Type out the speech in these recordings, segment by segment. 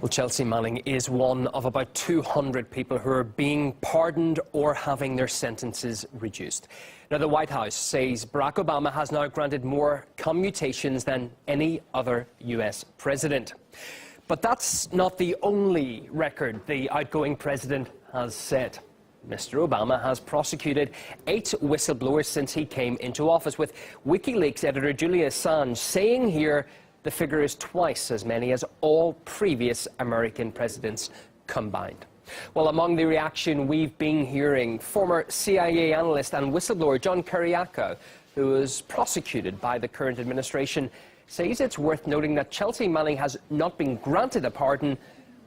Well, Chelsea Manning is one of about 200 people who are being pardoned or having their sentences reduced. Now, the White House says Barack Obama has now granted more commutations than any other U.S. president. But that's not the only record the outgoing president has set. Mr. Obama has prosecuted 8 whistleblowers since he came into office, with WikiLeaks editor Julian Assange saying here the figure is twice as many as all previous American presidents combined. Well, among the reaction we've been hearing, former CIA analyst and whistleblower John Kiriakou, who was prosecuted by the current administration, says it's worth noting that Chelsea Manning has not been granted a pardon,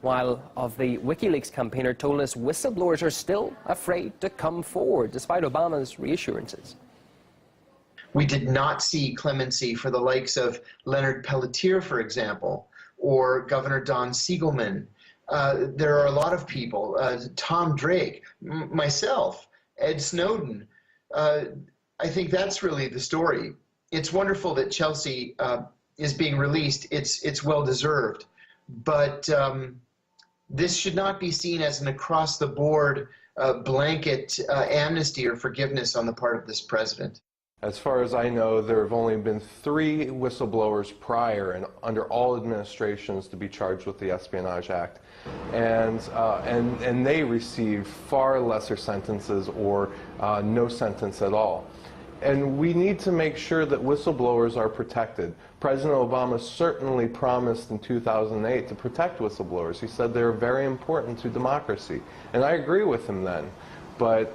while of the WikiLeaks campaigner told us whistleblowers are still afraid to come forward, despite Obama's reassurances. We did not see clemency for the likes of Leonard Peltier, for example, or Governor Don Siegelman. There are a lot of people, Tom Drake, myself, Ed Snowden. I think that's really the story. It's wonderful that Chelsea is being released. It's well-deserved. But this should not be seen as an across-the-board blanket amnesty or forgiveness on the part of this president. As far as I know, there have only been 3 whistleblowers prior and under all administrations to be charged with the Espionage Act. And they received far lesser sentences or no sentence at all. And we need to make sure that whistleblowers are protected. President Obama certainly promised in 2008 to protect whistleblowers. He said they're very important to democracy. And I agree with him then. But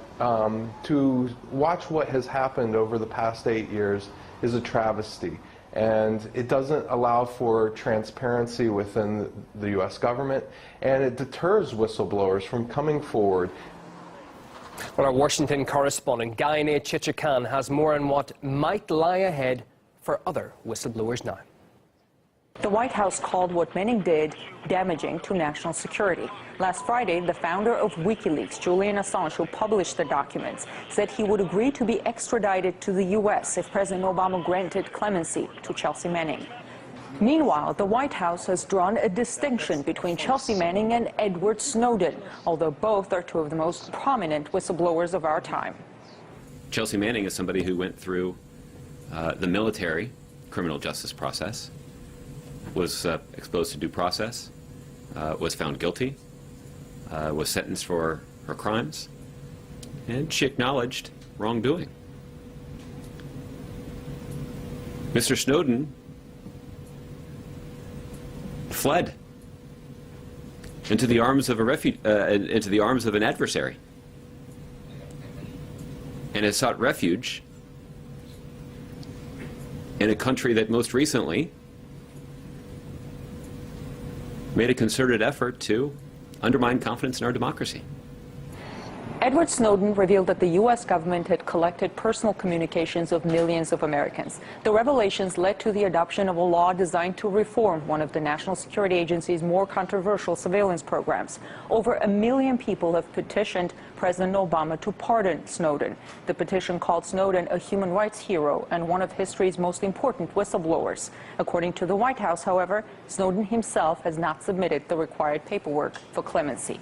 to watch what has happened over the past 8 years is a travesty. And it doesn't allow for transparency within the U.S. government, and it deters whistleblowers from coming forward. Well, our Washington correspondent, Guy Chichikan, has more on what might lie ahead for other whistleblowers now. The White House called what Manning did damaging to national security. Last Friday, the founder of WikiLeaks, Julian Assange, who published the documents, said he would agree to be extradited to the U.S. if President Obama granted clemency to Chelsea Manning. Meanwhile, the White House has drawn a distinction between Chelsea Manning and Edward Snowden, although both are 2 of the most prominent whistleblowers of our time. Chelsea Manning is somebody who went through the military criminal justice process, was exposed to due process, was found guilty, was sentenced for her crimes, and she acknowledged wrongdoing. Mr. Snowden fled into the arms of an adversary, and has sought refuge in a country that most recently made a concerted effort to undermine confidence in our democracy. Edward Snowden revealed that the U.S. government had collected personal communications of millions of Americans. The revelations led to the adoption of a law designed to reform one of the National Security Agency's more controversial surveillance programs. Over 1 million people have petitioned President Obama to pardon Snowden. The petition called Snowden a human rights hero and one of history's most important whistleblowers. According to the White House, however, Snowden himself has not submitted the required paperwork for clemency.